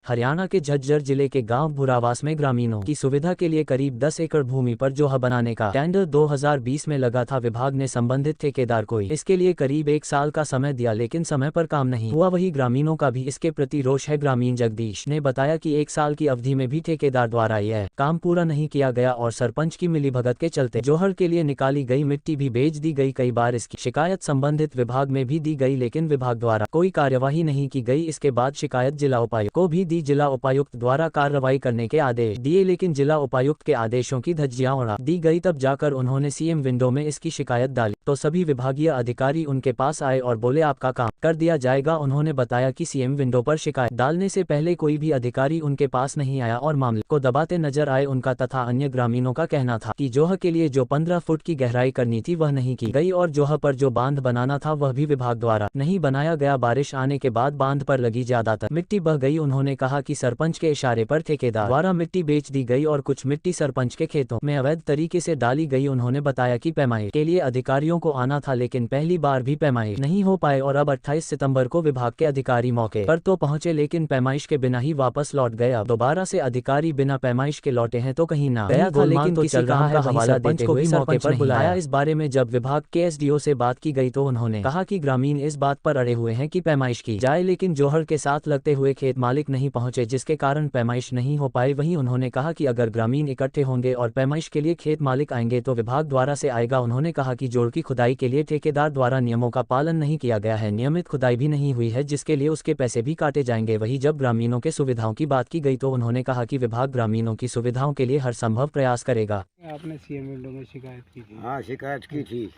हरियाणा के झज्जर जिले के गांव भुरावास में ग्रामीणों की सुविधा के लिए करीब 10 एकड़ भूमि पर जोहा बनाने का टेंडर 2020 में लगा था। विभाग ने संबंधित ठेकेदार को इसके लिए करीब 1 साल का समय दिया, लेकिन समय पर काम नहीं हुआ। वही ग्रामीणों का भी इसके प्रति रोष है। ग्रामीण जगदीश ने बताया कि 1 साल की अवधि में भी ठेकेदार द्वारा यह काम पूरा नहीं किया गया और सरपंच की मिलीभगत के चलते जोहर के लिए निकाली गई मिट्टी भी बेच दी गई। कई बार इसकी शिकायत संबंधित विभाग में भी दी गई, लेकिन विभाग द्वारा कोई कार्यवाही नहीं की गई। इसके बाद शिकायत जिला उपायुक्त को भी दी। जिला उपायुक्त द्वारा कार्रवाई करने के आदेश दिए, लेकिन जिला उपायुक्त के आदेशों की धज्जियां उड़ा दी गई। तब जाकर उन्होंने सीएम विंडो में इसकी शिकायत डाली तो सभी विभागीय अधिकारी उनके पास आए और बोले आपका काम कर दिया जाएगा। उन्होंने बताया कि सीएम विंडो पर शिकायत डालने से पहले कोई भी अधिकारी उनके पास नहीं आया और मामले को दबाते नजर आए। उनका तथा अन्य ग्रामीणों का कहना था कि जोहा के लिए जो 15 फुट की गहराई करनी थी वह नहीं की गई और जोहा पर जो बांध बनाना था वह भी विभाग द्वारा नहीं बनाया गया। बारिश आने के बाद बांध पर लगी ज्यादातर मिट्टी बह गई। उन्होंने कहा कि सरपंच के इशारे पर ठेकेदार द्वारा मिट्टी बेच दी गई और कुछ मिट्टी सरपंच के खेतों में अवैध तरीके से डाली गई। उन्होंने बताया कि पैमाइश के लिए अधिकारियों को आना था, लेकिन पहली बार भी पैमाइश नहीं हो पाए और अब 28 सितंबर को विभाग के अधिकारी मौके पर तो पहुंचे, लेकिन पैमाइश के बिना ही वापस लौट गए। अब दोबारा से अधिकारी बिना पैमाइश के लौटे हैं तो कहीं ना गया था, लेकिन तो किसी काम का हवाला देते हुए सरपंच पर बुलाया। इस बारे में जब विभाग के एसडीओ से बात की गई तो उन्होंने कहा कि ग्रामीण इस बात पर अड़े हुए हैं कि पैमाइश की जाए, लेकिन जोहर के साथ लगते हुए खेत मालिक नहीं पहुंचे, जिसके कारण पैमाइश नहीं हो पाई। वहीं उन्होंने कहा कि अगर ग्रामीण इकट्ठे होंगे और पैमाइश के लिए खेत मालिक आएंगे तो विभाग द्वारा से आएगा। उन्होंने कहा कि जोड़ की खुदाई के लिए ठेकेदार द्वारा नियमों का पालन नहीं किया गया है, नियमित खुदाई भी नहीं हुई है, जिसके लिए उसके पैसे भी काटे जाएंगे। वहीं जब ग्रामीणों के सुविधाओं की बात की गई तो उन्होंने कहा कि विभाग ग्रामीणों की सुविधाओं के लिए हर संभव प्रयास करेगा। आपने सीएम विंडो में शिकायत की थी? हाँ, शिकायत की थी।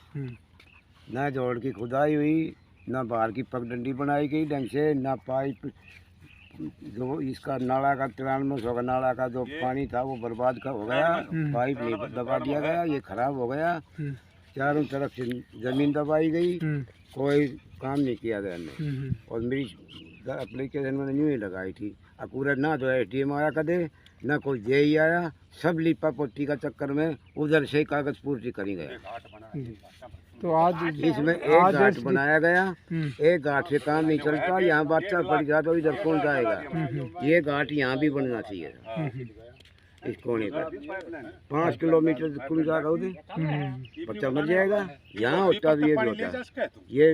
ना जोड़ की खुदाई हुई, ना बाहर की पगडंडी बनाई गई ढंग से, ना पाइप जो इसका नाला का 93 का नाला का जो पानी था वो बर्बाद का हो गया, पाइप नहीं दबा दिया गया, ये खराब हो गया। चारों तरफ से जमीन दबाई गई, कोई काम नहीं किया गया ने। और मेरी एप्लीकेशन मैंने न्यू ही लगाई थी। पूरा ना जो एसडीएम आया कदे, ना कोई जेई आया, सब लिपा पोती का चक्कर में उधर से कागज पूर्ति करी गया। तो आज इसमें एक घाट बनाया गया, एक घाट से काम नहीं चलता। यहाँ बच्चा पड़ गया तो इधर कौन जाएगा? ये घाट यहाँ भी बनना चाहिए इस कोने पर। 5 किलोमीटर खुल जाएगा उधर, बच्चा मर जाएगा। यहाँ होता तो ये भी होता, ये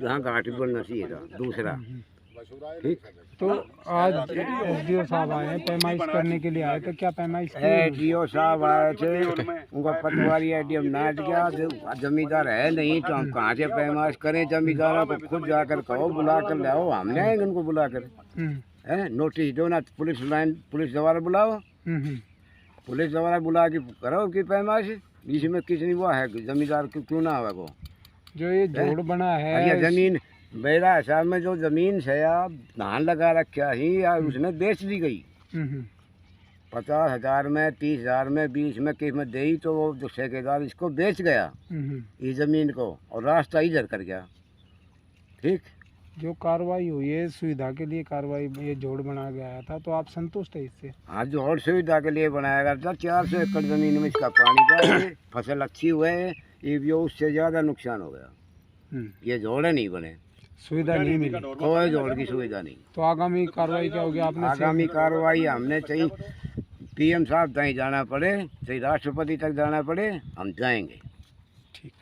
यहाँ घाट भी बनना चाहिए था दूसरा। ठीक, तो आज एसडीओ साहब आए हैं, पैमाइश करने के लिए आए, तो क्या पैमाइश की? एसडीओ साहब आए थे, उनका पटवारी एडीएम नाट गया। जमींदार है नहीं तो हम कहाँ से पैमाइश करें? जमींदारों को खुद जाकर कहो, बुला कर लाओ, हम ले आएंगे उनको बुला कर। है नोटिस दो ना, पुलिस लाइन, पुलिस द्वारा बुलाओ, पुलिस द्वारा बुला के करो कि पैमाइश। इसमें किसने वो है जमींदार क्यों ना होगा? वो जो ये जोड़ बना है, जमीन मेरा हिसाब में जो जमीन से आप धान लगा रखा ही या उसने बेच दी गई 50,000 में, 30,000 में, 20 में, किस में दी तो वो जो ठेकेदार इसको बेच गया ये ज़मीन को और रास्ता इधर कर गया। ठीक, जो कार्रवाई हुई है सुविधा के लिए कार्रवाई, ये जोड़ बनाया गया था, तो आप संतुष्ट है इससे? हाँ, जोड़ सुविधा के लिए बनाया गया था। 400 एकड़ ज़मीन में इसका पानी जाए, फसल अच्छी हुए, ये भी उससे ज़्यादा नुकसान हो गया। ये जोड़े नहीं बने, सुविधा नहीं मिली, कोई जोड़ की सुविधा नहीं। तो आगामी कार्रवाई क्या होगी? आपने आगामी कार्रवाई हमने चाहिए पीएम साहब तक जाना पड़े, चाहे राष्ट्रपति तक जाना पड़े, हम जाएंगे। ठीक,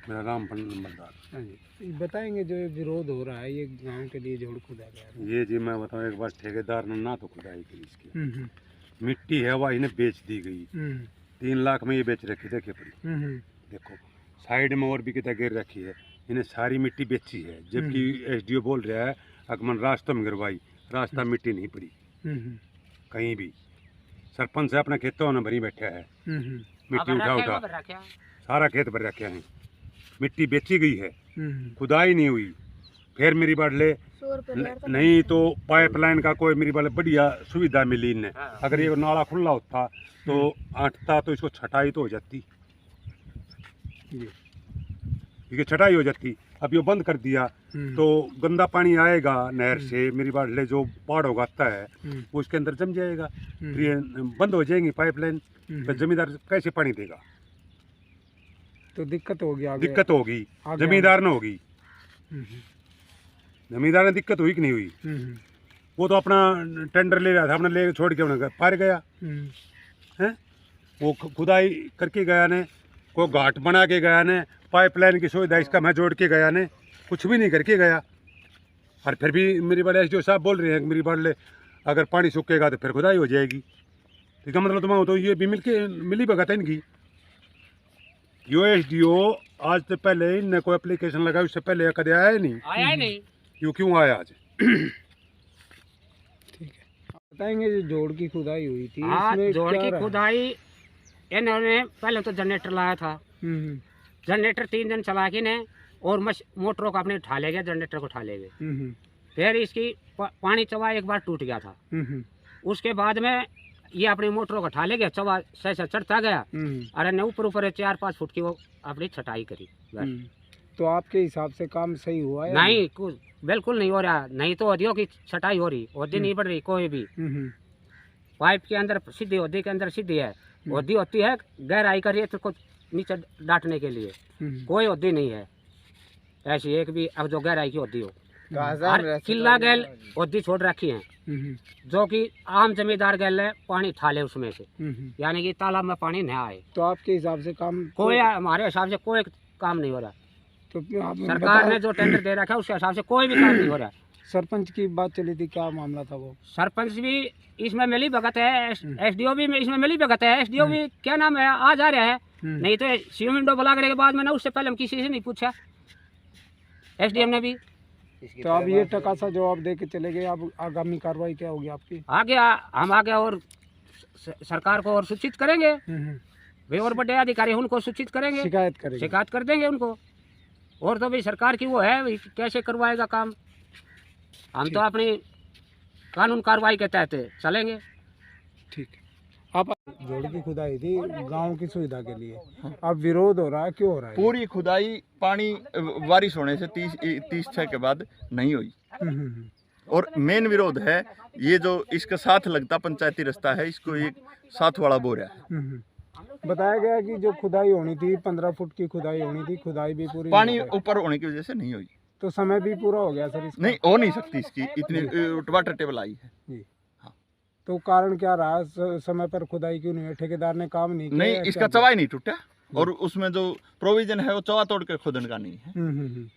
मेरा नाम नंबरदार। हाँ जी, बताएंगे जो ये विरोध हो रहा है, ये गांव के लिए जोड़ खुदा गया। ये जी मैं बताऊँ, एक बार ठेकेदार ने ना तो खुदाई की इसकी मिट्टी है वह इन्हें बेच दी गई। 3 लाख में ये बेच रखी, देखिए पड़ी, देखो साइड में और भी कितना गिर रखी है, इन्हें सारी मिट्टी बेची है। जबकि एसडीओ बोल रहा है अकमन रास्ता में गिरवाई, रास्ता मिट्टी नहीं पड़ी कहीं भी। सरपंच से अपने खेतों में भरी बैठा है, मिट्टी उठा सारा खेत भर रखे हैं, मिट्टी बेची गई है, खुदाई नहीं हुई। फिर मेरी बात ले नहीं तो पाइपलाइन का कोई मेरी बात बढ़िया सुविधा मिली इन्हें। अगर ये नाला खुला होता तो आटता तो इसको छटाई तो हो जाती, ये छटाई हो जाती। अब ये बंद कर दिया तो गंदा पानी आएगा नहर से, मेरी बात ले जो पहाड़ उगाता है वो उसके अंदर जम जाएगा, फिर ये बंद हो जाएंगी पाइपलाइन, तो जमींदार कैसे पानी देगा? तो दिक्कत होगी, आगे दिक्कत होगी, जमींदार ने होगी। जमींदार ने दिक्कत हुई कि नहीं हुई? वो तो अपना टेंडर ले रहा था, अपने ले छोड़ के उन्हें पार गया है। वो खुदाई करके गया ने, कोई घाट बना के गया ने, पाइपलाइन की सुविधा इसका मैं जोड़ के गया ने, कुछ भी नहीं करके गया। और फिर भी मेरी बड़े एसडीओ साहब बोल रहे हैं कि मेरी बड़े अगर पानी सूखेगा तो फिर खुदाई हो जाएगी। इसका मतलब तुम्हारा तो ये भी मिली भगत है इनकी। यो एसडीओ आज से पहले इनने कोई एप्लीकेशन लगाई, उससे पहले कभी आया ही नहीं। क्यों आया आज? बताएंगे जो जोड़ की खुदाई हुई थी, हाँ, इसमें जोड़ क्या की रहा? खुदाई इन्होंने पहले तो जनरेटर लाया था। जनरेटर 3 दिन चला के ने और मोटरों को अपने उठा ले गया, जनरेटर को उठा ले गए। फिर इसकी पानी चवा एक बार टूट गया था। उसके बाद में ये अपनी मोटरों को उठा ले गया, चवा सही से चढ़ता गया। अरे ने ऊपर 4-5 फुट की वो अपनी छटाई करी। तो आपके हिसाब से काम सही हुआ है? नहीं, कुछ बिल्कुल नहीं हो रहा। नहीं तो औदियों की छटाई हो रही, औदी नहीं बढ़ रही कोई भी। पाइप के अंदर सीधी, औदी के अंदर सीधी है। औदी होती है गहराई करिए तो कुछ नीचे डांटने के लिए, कोई औदी नहीं है ऐसी एक भी अब जो गहराई की औदी हो। किला गैल औदी छोड़ रखी है जो कि आम जमींदार गैल है, पानी ठाले उसमें से, यानी कि तालाब में पानी नहीं आए। तो आपके हिसाब से काम कोई हमारे हिसाब से कोई काम नहीं हो रहा। तो आप सरकार ने जो टेंडर दे रखा है उसके हिसाब से कोई भी काम नहीं हो रहा। सरपंच की बात चली थी, क्या मामला था वो? सरपंच भी इसमें मिली भगत है, एसडीओ भी इसमें मिली भगत है। एसडीओ भी क्या नाम है आज आ रहा है, नहीं तो सीएम विंडो बुला करने के बाद में ना, उससे पहले हम किसी से नहीं पूछा एसडीएम ने भी। तो आप ये टकासा जवाब दे के चले गए, अब आगामी कार्रवाई क्या होगी आपकी? हम आगे और सरकार को और सूचित करेंगे, वे और बड़े अधिकारी उनको सूचित करेंगे, शिकायत कर देंगे उनको। और तो भाई सरकार की वो है, कैसे करवाएगा काम। हम तो अपनी कानून कार्रवाई के तहत चलेंगे। ठीक है। आप जोड़ की खुदाई थी गांव की सुविधा के लिए, अब विरोध हो रहा है, क्यों हो रहा है? पूरी खुदाई पानी बारिश होने से 30-6 के बाद नहीं हुई। और मेन विरोध है ये जो इसका साथ लगता पंचायती रास्ता है, इसको एक साथ वाला बोरा है। बताया गया कि जो खुदाई होनी थी 15 फुट की खुदाई होनी थी, खुदाई भी पूरी पानी ऊपर होने की वजह से नहीं हुई। तो समय भी पूरा हो गया सर इसका? नहीं हो नहीं सकती इसकी, इतनी वाटर टेबल आई है जी। हाँ। तो कारण क्या रहा, समय पर खुदाई क्यों नहीं हुई? ठेकेदार ने काम नहीं किया? नहीं, इसका चवाई नहीं टूटा और उसमें जो प्रोविजन है वो चवा तोड़ के खोदने का नहीं है।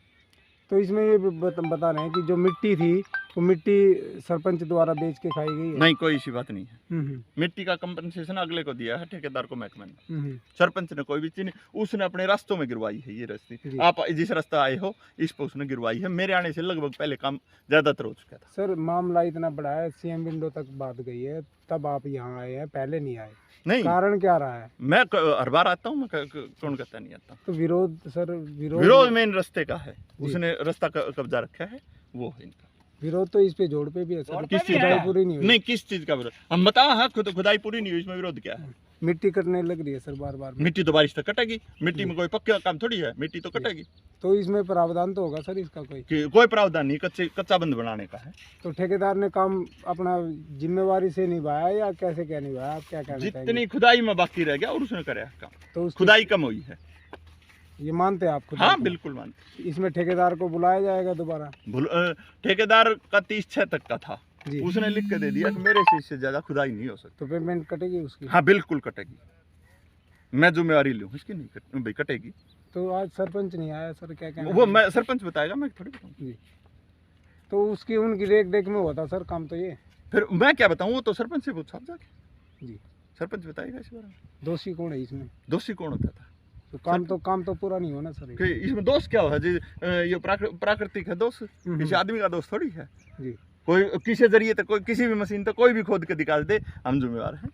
तो इसमें ये बता रहे हैं कि जो मिट्टी थी वो मिट्टी सरपंच द्वारा बेच के खाई गई है? नहीं, कोई ऐसी बात नहीं है। मिट्टी का कंपनसेशन अगले को दिया है, ठेकेदार को महकमे ने। सरपंच ने कोई भी चीज नहीं, उसने अपने रास्तों में गिरवाई है। ये रास्ते आप जिस रास्ता आए हो इस पर उसने गिरवाई है। मेरे आने से लगभग पहले काम ज्यादातर हो चुका था। सर मामला इतना बड़ा है, सीएम विंडो तक बात गई है, तब आप यहाँ आए हैं, पहले नहीं आए। नहीं, कारण क्या रहा है? मैं हर बार आता हूँ, मैं कौन कहता नहीं आता। तो विरोध सर, विरोध मेन रास्ते का है, उसने रास्ता कब्जा रखा है, वो है इनका विरोध। तो इस पे जोड़ पे भी है सर, किस चीज खुदाई पूरी नहीं हुई? नहीं, किस चीज का विरोध हम बताओ। हाँ, खुदाई पूरी नहीं हुई, इसमें विरोध क्या है? मिट्टी कटने लग रही है सर बार बार। मिट्टी तो बारिश तक कटेगी, मिट्टी में कोई पक्का काम थोड़ी है, मिट्टी तो कटेगी। तो इसमें प्रावधान तो होगा सर इसका कोई प्रावधान नहीं, कच्चा बंद बनाने का है। तो ठेकेदार ने काम अपना जिम्मेवारी से निभाया या कैसे क्या निभाया, आप क्या कहना चाहेंगे? जितनी खुदाई में बाकी रह गया और उसने कराया काम, तो खुदाई कम हुई है। ये मानते हैं आप खुद? हाँ, बिल्कुल मानते। इसमें ठेकेदार को बुलाया जाएगा दोबारा? ठेकेदार का 30-6 तक का था, उसने लिख के दे दिया कि मेरे से इससे ज्यादा खुदाई नहीं हो सकती। तो पेमेंट कटेगी उसकी? हाँ, बिल्कुल कटेगी, मैं जिम्मेवारी लूँ इसकी। नहीं भाई कटेगी। तो आज सरपंच नहीं आया सर, क्या कहना? वो मैं सरपंच बताएगा, मैं थोड़ी बताऊँ। तो उसकी उनकी रेख देख में होता सर काम। तो ये फिर मैं क्या बताऊँ, वो तो सरपंच से पूछा जाके। जी, सरपंच बताएगा इस बारे में। दोषी कौन है इसमें? दोषी कौन होता था? तो काम तो पूरा नहीं होना सर। कि इसमें दोष क्या है जी? ये प्राकृतिक है दोष, किसी आदमी का दोष थोड़ी है जी। कोई किसी जरिए तक, कोई किसी भी मशीन तक कोई भी खोद के दिखा दे, हम जिम्मेवार हैं,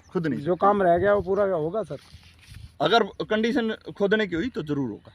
खुद नहीं। जो काम रह गया वो पूरा होगा सर? अगर कंडीशन खोदने की हुई तो जरूर होगा।